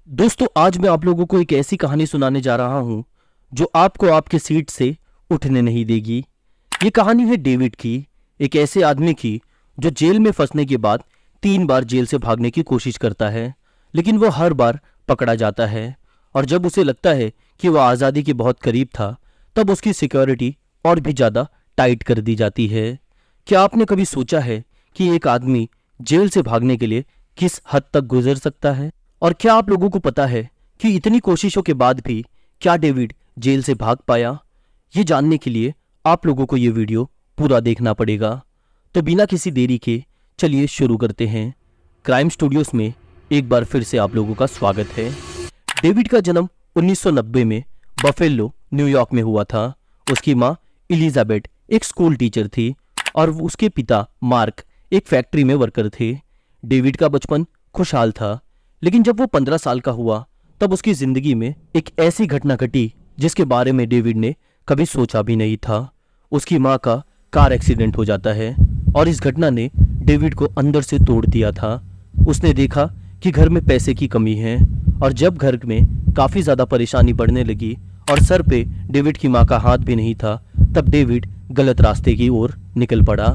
दोस्तों, आज मैं आप लोगों को एक ऐसी कहानी सुनाने जा रहा हूं जो आपको आपके सीट से उठने नहीं देगी। ये कहानी है डेविड की, एक ऐसे आदमी की जो जेल में फंसने के बाद 3 बार जेल से भागने की कोशिश करता है, लेकिन वो हर बार पकड़ा जाता है। और जब उसे लगता है कि वह आज़ादी के बहुत करीब था, तब उसकी सिक्योरिटी और भी ज़्यादा टाइट कर दी जाती है। क्या आपने कभी सोचा है कि एक आदमी जेल से भागने के लिए किस हद तक गुजर सकता है? और क्या आप लोगों को पता है कि इतनी कोशिशों के बाद भी क्या डेविड जेल से भाग पाया? ये जानने के लिए आप लोगों को ये वीडियो पूरा देखना पड़ेगा। तो बिना किसी देरी के चलिए शुरू करते हैं। क्राइम स्टूडियोज में एक बार फिर से आप लोगों का स्वागत है। डेविड का जन्म 1990 में बफेलो, न्यूयॉर्क में हुआ था। उसकी माँ एलिजाबेथ एक स्कूल टीचर थी और उसके पिता मार्क एक फैक्ट्री में वर्कर थे। डेविड का बचपन खुशहाल था, लेकिन जब वो 15 साल का हुआ तब उसकी जिंदगी में एक ऐसी घटना घटी जिसके बारे में डेविड ने कभी सोचा भी नहीं था। उसकी माँ का कार एक्सीडेंट हो जाता है और इस घटना ने डेविड को अंदर से तोड़ दिया था। उसने देखा कि घर में पैसे की कमी है और जब घर में काफ़ी ज़्यादा परेशानी बढ़ने लगी और सर पे डेविड की माँ का हाथ भी नहीं था, तब डेविड गलत रास्ते की ओर निकल पड़ा।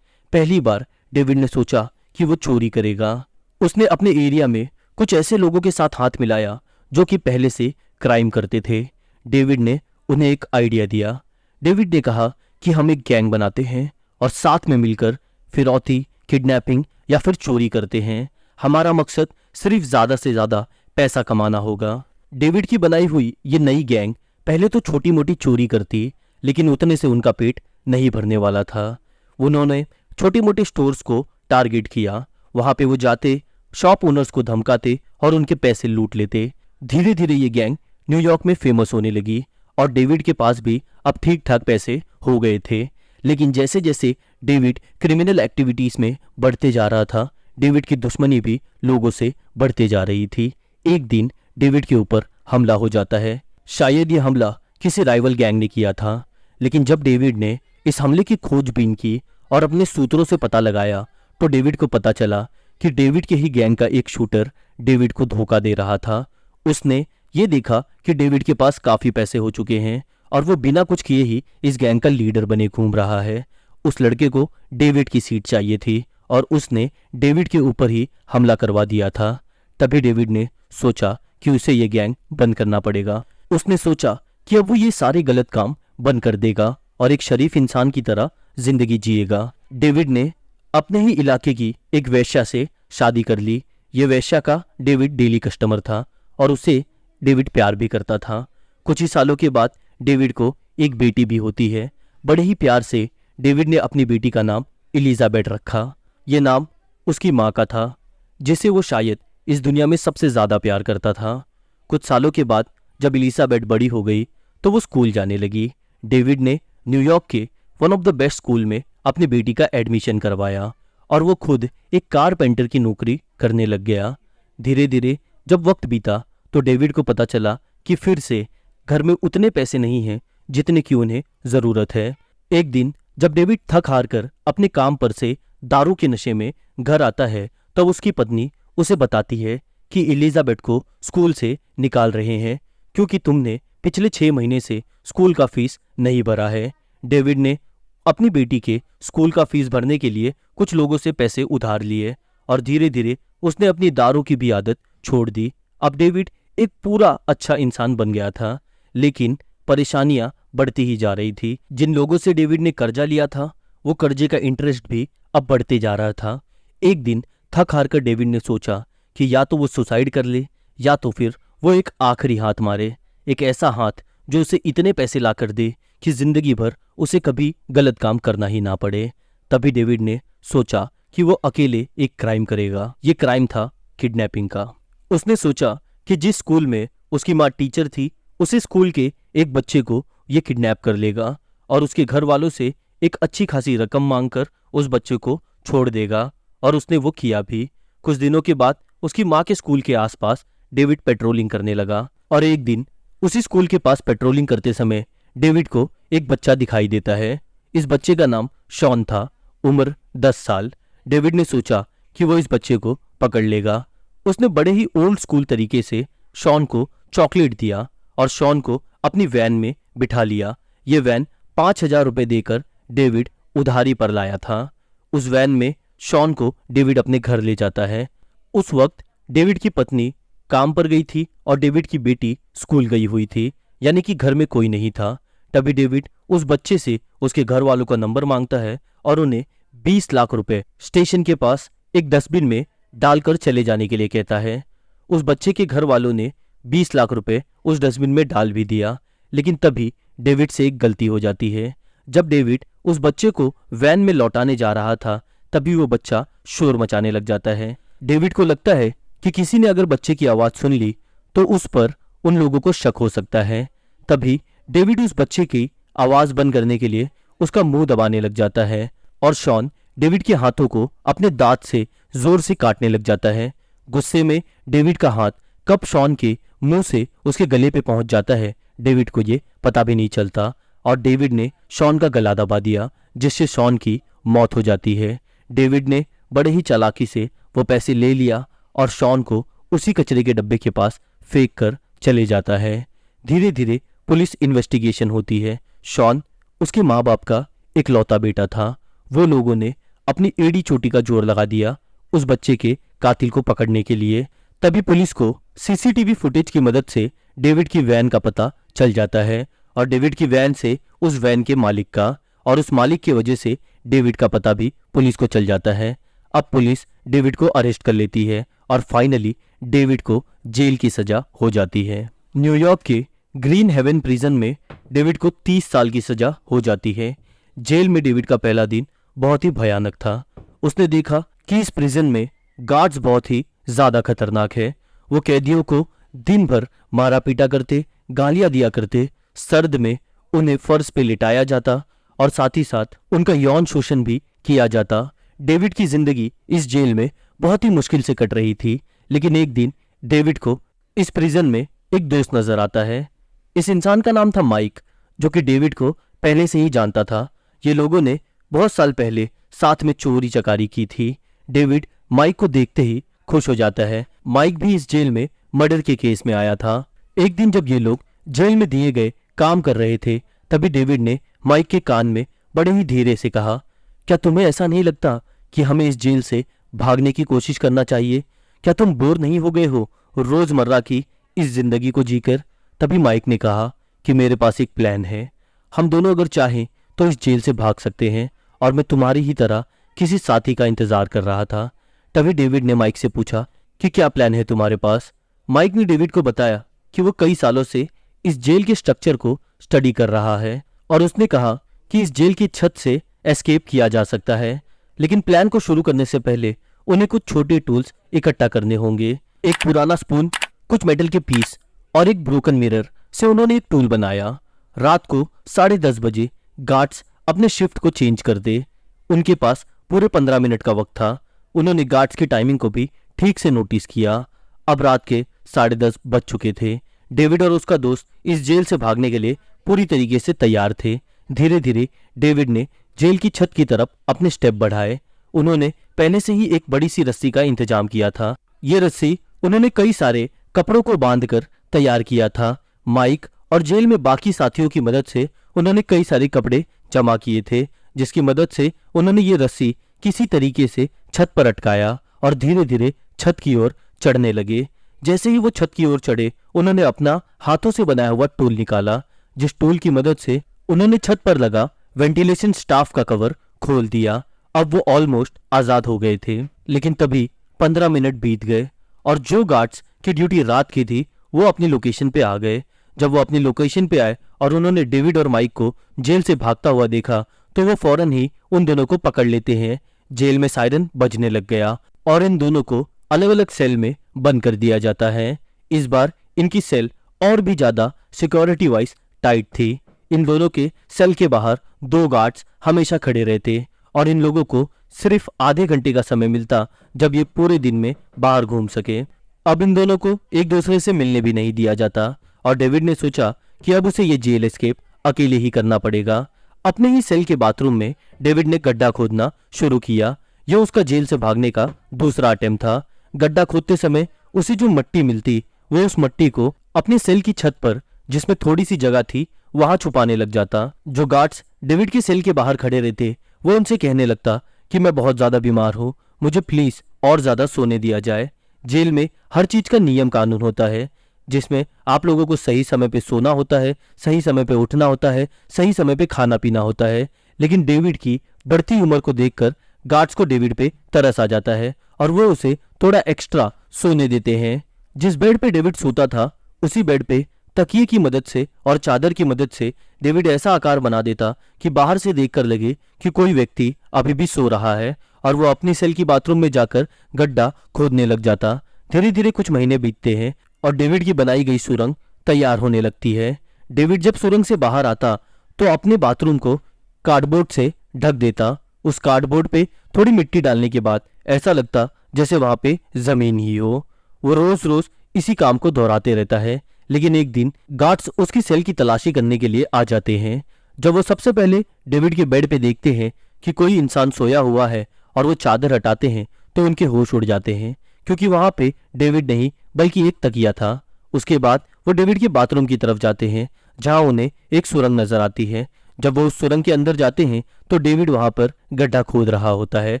पहली बार डेविड ने सोचा कि वो चोरी करेगा। उसने अपने एरिया में कुछ ऐसे लोगों के साथ हाथ मिलाया जो कि पहले से क्राइम करते थे। डेविड ने उन्हें एक आइडिया दिया। डेविड ने कहा कि हम एक गैंग बनाते हैं और साथ में मिलकर फिरौती, किडनैपिंग या फिर चोरी करते हैं। हमारा मकसद सिर्फ ज़्यादा से ज़्यादा पैसा कमाना होगा। डेविड की बनाई हुई ये नई गैंग पहले तो छोटी मोटी चोरी करती, लेकिन उतने से उनका पेट नहीं भरने वाला था। उन्होंने छोटी मोटी स्टोर्स को टारगेट किया। वहाँ पे वो जाते, शॉप ओनर्स को धमकाते और उनके पैसे लूट लेते। धीरे धीरे ये गैंग न्यूयॉर्क में फेमस होने लगी और डेविड के पास भी अब ठीक ठाक पैसे हो गए थे। लेकिन जैसे जैसे डेविड क्रिमिनल एक्टिविटीज में बढ़ते जा रहा था, डेविड की दुश्मनी भी लोगों से बढ़ते जा रही थी। एक दिन डेविड के ऊपर हमला हो जाता है। शायद ये हमला किसी राइवल गैंग ने किया था, लेकिन जब डेविड ने इस हमले की खोजबीन की और अपने सूत्रों से पता लगाया तो डेविड को पता चला कि डेविड के ही गैंग का एक शूटर डेविड को धोखा दे रहा था। उसने ये देखा कि डेविड के पास काफी पैसे हो चुके हैं और वो बिना कुछ किए ही इस गैंग का लीडर बने घूम रहा है। उस लड़के को डेविड की सीट चाहिए थी और उसने डेविड के ऊपर ही हमला करवा दिया था। तभी डेविड ने सोचा कि उसे ये गैंग बंद करना पड़ेगा। उसने सोचा कि अब वो ये सारे गलत काम बंद कर देगा और एक शरीफ इंसान की तरह जिंदगी जिएगा। डेविड ने अपने ही इलाके की एक वेश्या से शादी कर ली। ये वेश्या का डेविड डेली कस्टमर था और उसे डेविड प्यार भी करता था। कुछ ही सालों के बाद डेविड को एक बेटी भी होती है। बड़े ही प्यार से डेविड ने अपनी बेटी का नाम एलिजाबेथ रखा। ये नाम उसकी माँ का था, जिसे वो शायद इस दुनिया में सबसे ज़्यादा प्यार करता था। कुछ सालों के बाद जब एलिजाबेथ बड़ी हो गई तो वो स्कूल जाने लगी। डेविड ने न्यूयॉर्क के one of the best school में अपनी बेटी का एडमिशन करवाया और वो खुद एक कारपेंटर की नौकरी करने लग गया। धीरे धीरे जब वक्त बीता तो डेविड को पता चला कि फिर से घर में उतने पैसे नहीं हैं जितने की उन्हें ज़रूरत है। एक दिन जब डेविड थक हार कर अपने काम पर से दारू के नशे में घर आता है, तब उसकी पत्नी उसे बताती है कि एलिजाबेथ को स्कूल से निकाल रहे हैं क्योंकि तुमने पिछले 6 महीने से स्कूल का फीस नहीं भरा है। डेविड ने अपनी बेटी के स्कूल का फीस भरने के लिए कुछ लोगों से पैसे उधार लिए और धीरे धीरे उसने अपनी दारू की भी आदत छोड़ दी। अब डेविड एक पूरा अच्छा इंसान बन गया था, लेकिन परेशानियां बढ़ती ही जा रही थी। जिन लोगों से डेविड ने कर्जा लिया था, वो कर्जे का इंटरेस्ट भी अब बढ़ते जा रहा था। एक दिन थक हार कर डेविड ने सोचा कि या तो वो सुसाइड कर ले या तो फिर वो एक आखिरी हाथ मारे, एक ऐसा हाथ जो उसे इतने पैसे ला कर दे कि जिंदगी भर उसे कभी गलत काम करना ही ना पड़े। तभी डेविड ने सोचा कि वो अकेले एक क्राइम करेगा। ये क्राइम था किडनैपिंग का। उसने सोचा कि जिस स्कूल में उसकी माँ टीचर थी, उसी स्कूल के एक बच्चे को ये किडनैप कर लेगा और उसके घर वालों से एक अच्छी खासी रकम मांगकर उस बच्चे को छोड़ देगा। और उसने वो किया भी। कुछ दिनों के बाद उसकी माँ के स्कूल के आसपास डेविड पेट्रोलिंग करने लगा और एक दिन उसी स्कूल के पास पेट्रोलिंग करते समय डेविड को एक बच्चा दिखाई देता है। इस बच्चे का नाम शॉन था, उम्र 10 साल। डेविड ने सोचा कि वो इस बच्चे को पकड़ लेगा। उसने बड़े ही ओल्ड स्कूल तरीके से शॉन को चॉकलेट दिया और शॉन को अपनी वैन में बिठा लिया। ये वैन 5,000 रुपये देकर डेविड उधारी पर लाया था। उस वैन में शॉन को डेविड अपने घर ले जाता है। उस वक्त डेविड की पत्नी काम पर गई थी और डेविड की बेटी स्कूल गई हुई थी, यानी कि घर में कोई नहीं था। तभी डेविड उस बच्चे से उसके घर वालों का नंबर मांगता है और उन्हें 20 लाख रुपए स्टेशन के पास एक डस्टबिन में डालकर चले जाने के लिए कहता है। उस बच्चे के घर वालों ने 20 लाख रुपए उस डस्टबिन में डाल भी दिया, लेकिन तभी डेविड से एक गलती हो जाती है। जब डेविड उस बच्चे को वैन में लौटाने जा रहा था, तभी वो बच्चा शोर मचाने लग जाता है। डेविड को लगता है कि किसी ने अगर बच्चे की आवाज सुन ली तो उस पर उन लोगों को शक हो सकता है। तभी डेविड उस बच्चे की आवाज बंद करने के लिए उसका मुंह दबाने लग जाता है और शॉन डेविड के हाथों को अपने दांत से जोर से काटने लग जाता है। गुस्से में डेविड का हाथ कब शॉन के मुंह से उसके गले पे पहुंच जाता है, डेविड को ये पता भी नहीं चलता और डेविड ने शॉन का गला दबा दिया, जिससे शॉन की मौत हो जाती है। डेविड ने बड़े ही चालाकी से वो पैसे ले लिया और शॉन को उसी कचरे के डब्बे के पास फेंक कर चले जाता है। धीरे धीरे पुलिस इन्वेस्टिगेशन होती है। शॉन उसके माँ बाप का इकलौता बेटा था। वो लोगों ने अपनी एड़ी चोटी का जोर लगा दिया उस बच्चे के कातिल को पकड़ने के लिए। तभी पुलिस को सीसीटीवी फुटेज की मदद से डेविड की वैन का पता चल जाता है और डेविड की वैन से उस वैन के मालिक का, और उस मालिक की वजह से डेविड का पता भी पुलिस को चल जाता है। अब पुलिस डेविड को अरेस्ट कर लेती है और फाइनली डेविड को जेल की सजा हो जाती है। न्यूयॉर्क के ग्रीन हेवन प्रिजन में डेविड को 30 साल की सजा हो जाती है। जेल में डेविड का पहला दिन बहुत ही भयानक था। उसने देखा कि इस प्रिजन में गार्ड्स बहुत ही ज्यादा खतरनाक है। वो कैदियों को दिन भर मारा पीटा करते, गालियां दिया करते, सर्द में उन्हें फर्श पे लिटाया जाता और साथ ही साथ उनका यौन शोषण भी किया जाता। डेविड की जिंदगी इस जेल में बहुत ही मुश्किल से कट रही थी, लेकिन एक दिन डेविड को इस प्रिजन में एक दोस्त नजर आता है। इस इंसान का नाम था माइक, जो कि डेविड को पहले से ही जानता था। ये लोगों ने बहुत साल पहले साथ में चोरी चकारी की थी। डेविड माइक को देखते ही खुश हो जाता है। माइक भी इस जेल में मर्डर के केस में आया था। एक दिन जब ये लोग जेल में दिए गए काम कर रहे थे, तभी डेविड ने माइक के कान में बड़े ही धीरे से कहा, क्या तुम्हें ऐसा नहीं लगता कि हमें इस जेल से भागने की कोशिश करना चाहिए? क्या तुम बोर नहीं हो गए हो रोजमर्रा की इस जिंदगी को जीकर? तभी माइक ने कहा कि मेरे पास एक प्लान है। हम दोनों अगर चाहें तो इस जेल से भाग सकते हैं और मैं तुम्हारी ही तरह किसी साथी का इंतजार कर रहा था। तभी डेविड ने माइक से पूछा कि क्या प्लान है तुम्हारे पास? माइक ने डेविड को बताया कि वो कई सालों से इस जेल के स्ट्रक्चर को स्टडी कर रहा है और उसने कहा कि इस जेल की छत से एस्केप किया जा सकता है, लेकिन प्लान को शुरू करने से पहले उन्हें कुछ छोटे टूल्स इकट्ठा करने होंगे। एक पुराना स्पून, कुछ मेटल के पीस और एक ब्रोकन मिरर से उन्होंने एक टूल बनाया। रात को 10:30 बजे गार्ड्स अपने शिफ्ट को चेंज कर दे। उनके पास पूरे 15 मिनट का वक्त था। उन्होंने गार्ड्स की टाइमिंग को भी ठीक से नोटिस किया। अब रात के 10:30 बज चुके थे। डेविड और उसका दोस्त इस जेल से भागने के लिए पूरी तरीके से तैयार थे। धीरे धीरे डेविड ने जेल की छत की तरफ अपने स्टेप बढ़ाए। उन्होंने पहले से ही एक बड़ी सी रस्सी का इंतजाम किया था। ये रस्सी उन्होंने कई सारे कपड़ों को बांधकर तैयार किया था। माइक और जेल में बाकी साथियों की मदद से उन्होंने कई सारे कपड़े जमा किए थे, जिसकी मदद से उन्होंने ये रस्सी किसी तरीके से छत पर अटकाया और धीरे धीरे छत की ओर चढ़ने लगे। जैसे ही वो छत की ओर चढ़े, उन्होंने अपना हाथों से बनाया हुआ टूल निकाला, जिस टूल की मदद से उन्होंने छत पर लगा वेंटिलेशन स्टाफ का कवर खोल दिया। अब वो ऑलमोस्ट आजाद हो गए थे, लेकिन तभी 15 मिनट बीत गए और जो गार्ड्स की ड्यूटी रात की थी वो अपनी लोकेशन पे आ गए। जब वो अपनी लोकेशन पे आए और उन्होंने डेविड और माइक को जेल से भागता हुआ देखा, तो वो फौरन ही उन दोनों को पकड़ लेते हैं। जेल में सायरन बजने लग गया और इन दोनों को अलग अलग सेल में बंद कर दिया जाता है। इस बार इनकी सेल और भी ज्यादा सिक्योरिटी वाइज टाइट थी। इन दोनों के सेल के बाहर 2 गार्ड्स हमेशा खड़े रहते और इन लोगों को सिर्फ आधे घंटे का समय मिलता, जब ये पूरे दिन में बाहर घूम सके। अब इन दोनों को एक दूसरे से मिलने भी नहीं दिया जाता और डेविड ने सोचा कि अब उसे ये जेल एस्केप अकेले ही करना पड़ेगा। अपने ही सेल के बाथरूम में डेविड ने गड्ढा खोदना शुरू किया। यह उसका जेल से भागने का दूसरा अटेम्प्ट था। गड्ढा खोदते समय उसे जो मिट्टी मिलती वो उस मट्टी को अपनी सेल की छत पर, जिसमें थोड़ी सी जगह थी, वहां छुपाने लग जाता। जो गार्ड्स डेविड की सेल के बाहर खड़े रहते, वो उनसे कहने लगता कि मैं बहुत ज्यादा बीमार हूँ, मुझे प्लीज और ज्यादा सोने दिया जाए। जेल में हर चीज का नियम कानून होता है, जिसमें आप लोगों को सही समय पे सोना होता है, सही समय पे उठना होता है, सही समय पे खाना पीना होता है। लेकिन डेविड की बढ़ती उम्र को देखकर गार्ड्स को डेविड पे तरस आ जाता है और वो उसे थोड़ा एक्स्ट्रा सोने देते हैं। जिस बेड पे डेविड सोता था, उसी बेड पे तकिए की मदद से और चादर की मदद से डेविड ऐसा आकार बना देता कि बाहर से देखकर लगे कि कोई व्यक्ति अभी भी सो रहा है, और वो अपनी सेल की बाथरूम में जाकर गड्ढा खोदने लग जाता। धीरे धीरे कुछ महीने बीतते हैं और डेविड की बनाई गई सुरंग तैयार होने लगती है। डेविड जब सुरंग से बाहर आता तो अपने बाथरूम को कार्डबोर्ड से ढक देता। उस कार्डबोर्ड पे थोड़ी मिट्टी डालने के बाद ऐसा लगता जैसे वहां पे जमीन ही हो। वो रोज रोज इसी काम को दोहराते रहता है। लेकिन एक दिन गार्ड्स उसकी सेल की तलाशी करने के लिए आ जाते हैं। जब वो सबसे पहले डेविड के बेड पे देखते हैं कि कोई इंसान सोया हुआ है और वो चादर हटाते हैं, तो उनके होश उड़ जाते हैं, क्योंकि वहां पे डेविड नहीं बल्कि एक तकिया था। उसके बाद वो डेविड के बाथरूम की तरफ जाते हैं, जहां उन्हें एक सुरंग नजर आती है। जब वो उस सुरंग के अंदर जाते हैं तो डेविड वहां पर गड्ढा खोद रहा होता है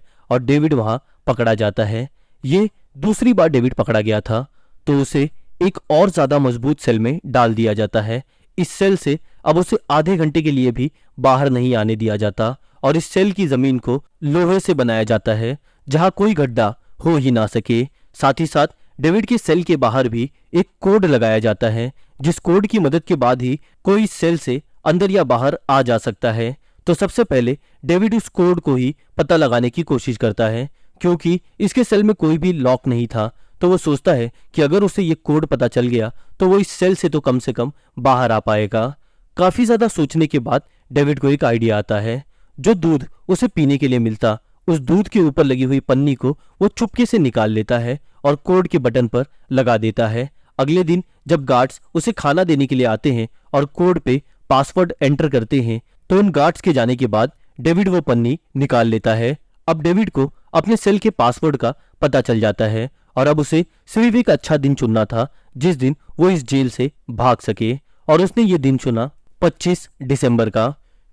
और डेविड वहां पकड़ा जाता है। ये दूसरी बार डेविड पकड़ा गया था, तो उसे एक और ज्यादा मजबूत सेल में डाल दिया जाता है। इस सेल से अब उसे आधे घंटे के लिए भी बाहर नहीं आने दिया जाता और इस सेल की जमीन को लोहे से बनाया जाता है, जहां कोई गड्ढा हो ही ना सके। साथ ही साथ डेविड के सेल के बाहर भी एक कोड लगाया जाता है, जिस कोड की मदद के बाद ही कोई सेल से अंदर या बाहर आ जा सकता है। तो सबसे पहले डेविड उस कोड को ही पता लगाने की कोशिश करता है, क्योंकि इसके सेल में कोई भी लॉक नहीं था। तो वो सोचता है कि अगर उसे ये कोड पता चल गया तो वो इस सेल से कम बाहर आ पाएगा। काफी ज्यादा सोचने के बाद डेविड को एक आइडिया आता है। जो दूध उसे पीने के लिए मिलता, उस दूध के ऊपर लगी हुई पन्नी को वो चुपके से निकाल लेता है और कोड के बटन पर लगा देता है। अगले दिन जब गार्ड्स उसे खाना देने के लिए आते हैं और कोड पे पासवर्ड एंटर करते हैं, तो उन गार्ड्स के जाने के बाद डेविड वो पन्नी निकाल लेता है। अब डेविड को अपने सेल के पासवर्ड का पता चल जाता है और अब उसे सिर्फ एक अच्छा दिन चुनना था जिस दिन वो इस जेल से भाग सके। और उसने ये दिन चुना 25 दिसंबर का,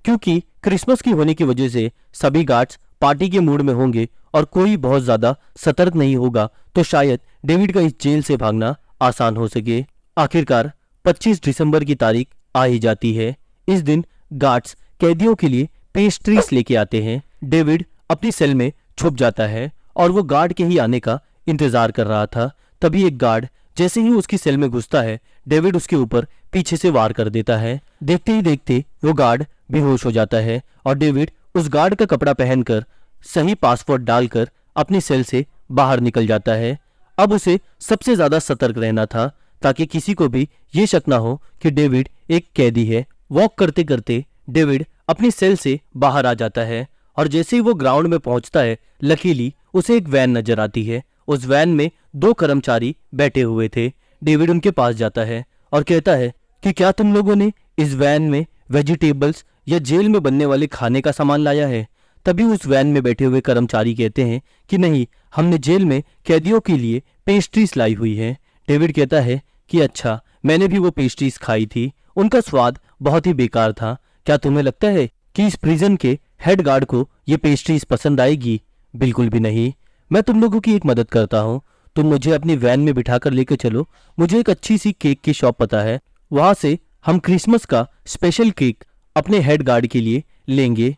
क्योंकि क्रिसमस की होने की वजह से सभी गार्ड्स पार्टी के मूड में होंगे और कोई बहुत ज्यादा सतर्क नहीं होगा, तो शायद डेविड का इस जेल से भागना आसान हो सके। आखिरकार 25 दिसंबर की तारीख आ ही जाती है। इस दिन गार्ड्स कैदियों के लिए पेस्ट्रीज लेके आते हैं। डेविड अपनी सेल में छुप जाता है और वो गार्ड के ही आने का इंतजार कर रहा था। तभी एक गार्ड जैसे ही उसकी सेल में घुसता है, डेविड उसके ऊपर पीछे से वार कर देता है। देखते ही देखते वो गार्ड बेहोश हो जाता है और डेविड उस गार्ड का कपड़ा पहनकर सही पासवर्ड डालकर अपनी सेल से बाहर निकल जाता है। अब उसे सबसे ज्यादा सतर्क रहना था, ताकि किसी को भी ये शक ना हो कि डेविड एक कैदी है। वॉक करते करते डेविड अपनी सेल से बाहर आ जाता है और जैसे ही वो ग्राउंड में पहुंचता है, लकीली उसे एक वैन नजर आती है। उस वैन में 2 कर्मचारी बैठे हुए थे। डेविड उनके पास जाता है और कहता है कि क्या तुम लोगों ने इस वैन में वेजिटेबल्स या जेल में बनने वाले खाने का सामान लाया है? तभी उस वैन में बैठे हुए कर्मचारी कहते हैं कि नहीं, हमने जेल में कैदियों के लिए पेस्ट्रीज लाई हुई है। डेविड कहता है कि अच्छा, मैंने भी वो पेस्ट्रीज खाई थी, उनका स्वाद बहुत ही बेकार था। क्या तुम्हें लगता है कि इस प्रिजन के हेड गार्ड को ये पेस्ट्रीज पसंद आएगी? बिल्कुल भी नहीं। मैं तुम लोगों की एक मदद करता हूँ, तुम मुझे अपनी वैन में बिठाकर लेकर चलो। मुझे एक अच्छी सी केक की शॉप पता है, वहां से हम क्रिसमस का स्पेशल केक अपने हेड गार्ड के लिए लेंगे।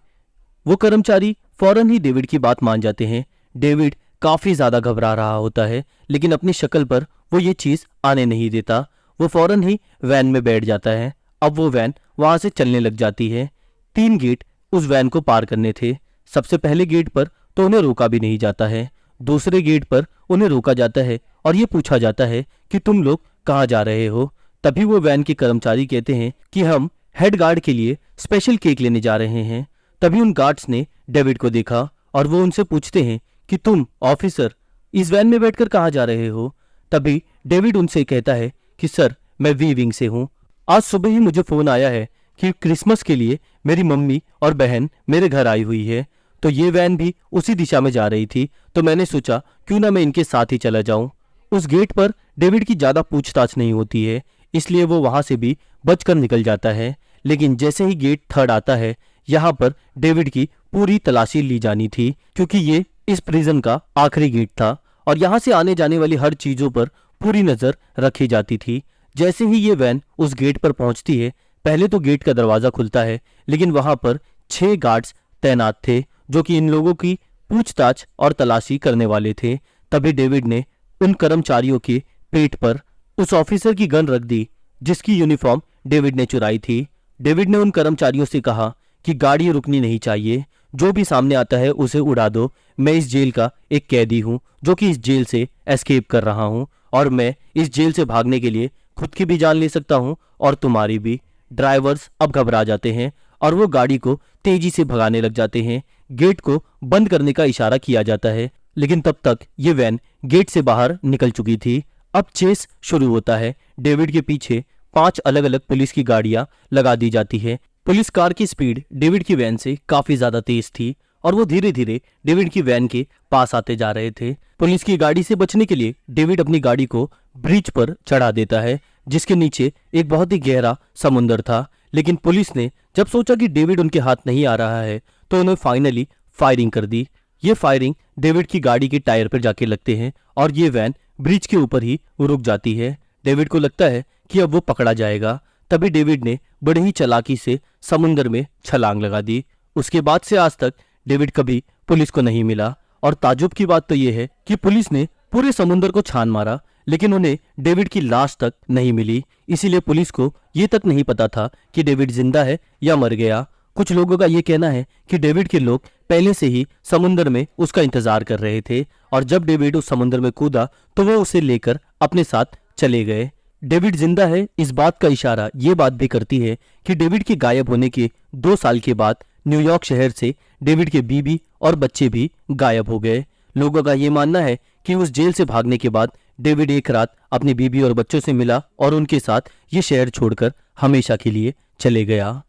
वो कर्मचारी फौरन ही डेविड की बात मान जाते हैं। डेविड काफी ज्यादा घबरा रहा होता है, लेकिन अपनी शक्ल पर वो ये चीज आने नहीं देता। वो फौरन ही वैन में बैठ जाता है। अब वो वैन वहां से चलने लग जाती है। 3 गेट उस वैन को पार करने थे। सबसे पहले गेट पर तो उन्हें रोका भी नहीं जाता है। दूसरे गेट पर उन्हें रोका जाता है और ये पूछा जाता है कि तुम लोग कहाँ जा रहे हो? तभी वो वैन के कर्मचारी कहते हैं कि हम हेड गार्ड के लिए स्पेशल केक लेने जा रहे हैं। तभी उन गार्ड्स ने डेविड को देखा और वो उनसे पूछते हैं कि तुम ऑफिसर इस वैन में बैठकर कहाँ जा रहे हो? तभी डेविड उनसे कहता है कि सर, मैं वी विंग से हूँ। आज सुबह ही मुझे फोन आया है कि क्रिसमस के लिए मेरी मम्मी और बहन मेरे घर आई हुई है, तो ये वैन भी उसी दिशा में जा रही थी, तो मैंने सोचा क्यों ना मैं इनके साथ ही चला जाऊं। उस गेट पर डेविड की ज्यादा पूछताछ नहीं होती है, इसलिए वो वहां से भी बचकर निकल जाता है। लेकिन जैसे ही गेट 3 आता है, यहाँ पर डेविड की पूरी तलाशी ली जानी थी, क्योंकि ये इस प्रिजन का आखिरी गेट था और यहाँ से आने जाने वाली हर चीजों पर पूरी नजर रखी जाती थी। जैसे ही ये वैन उस गेट पर पहुंचती है, पहले तो गेट का दरवाजा खुलता है, लेकिन वहां पर 6 गार्ड्स तैनात थे जो कि इन लोगों की पूछताछ और तलाशी करने वाले थे। तभी डेविड ने उन कर्मचारियों के पेट पर उस ऑफिसर की गन रख दी जिसकी यूनिफॉर्म डेविड ने चुराई थी। डेविड ने उन कर्मचारियों से कहा कि गाड़ी रुकनी नहीं चाहिए, जो भी सामने आता है उसे उड़ा दो। मैं इस जेल का एक कैदी हूं जो कि इस जेल से एस्केप कर रहा हूं और मैं इस जेल से भागने के लिए खुद की भी जान ले सकता हूं और तुम्हारी भी। ड्राइवर्स अब घबरा जाते हैं और वो गाड़ी को तेजी से भगाने लग जाते हैं। गेट को बंद करने का इशारा किया जाता है, लेकिन तब तक ये वैन गेट से बाहर निकल चुकी थी। अब चेस शुरू होता है। डेविड के पीछे 5 अलग अलग पुलिस की गाड़ियां लगा दी जाती है। पुलिस कार की स्पीड डेविड की वैन से काफी ज्यादा तेज थी और वो धीरे धीरे डेविड की वैन के पास आते जा रहे थे। पुलिस की गाड़ी से बचने के लिए डेविड अपनी गाड़ी को ब्रिज पर चढ़ा देता है, जिसके नीचे एक बहुत ही गहरा समुंदर था। लेकिन पुलिस ने जब सोचा कि डेविड उनके हाथ नहीं आ रहा है, तो उन्होंने फाइनली फायरिंग कर दी। ये फायरिंग डेविड की गाड़ी के टायर पर जाके लगते हैं और ये वैन ब्रिज के ऊपर ही रुक जाती है। डेविड को लगता है कि अब वो पकड़ा जाएगा। तभी डेविड ने बड़े ही चालाकी से समुंदर में छलांग लगा दी। उसके बाद से आज तक डेविड कभी पुलिस को नहीं मिला और ताज्जुब की बात तो ये है कि पुलिस ने पूरे समुंदर को छान मारा, लेकिन उन्हें डेविड की लाश तक नहीं मिली। इसीलिए पुलिस को ये तक नहीं पता था कि डेविड जिंदा है या मर गया। कुछ लोगों का ये कहना है कि डेविड के लोग पहले से ही समुंदर में उसका इंतजार कर रहे थे और जब डेविड उस समुंदर में कूदा तो वो उसे लेकर अपने साथ चले गए। डेविड जिंदा है, इस बात का इशारा ये बात भी करती है कि डेविड के गायब होने के 2 साल के बाद न्यूयॉर्क शहर से डेविड के बीबी और बच्चे भी गायब हो गए। लोगों का ये मानना है कि उस जेल से भागने के बाद डेविड एक रात अपनी बीबी और बच्चों से मिला और उनके साथ ये शहर छोड़कर हमेशा के लिए चले गया।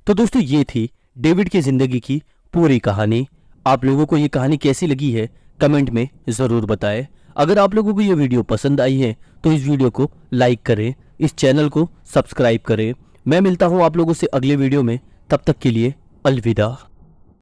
तो दोस्तों, ये थी डेविड की जिंदगी की पूरी कहानी। आप लोगों को ये कहानी कैसी लगी है कमेंट में जरूर बताएं। अगर आप लोगों को ये वीडियो पसंद आई है तो इस वीडियो को लाइक करें, इस चैनल को सब्सक्राइब करें। मैं मिलता हूं आप लोगों से अगले वीडियो में, तब तक के लिए अलविदा।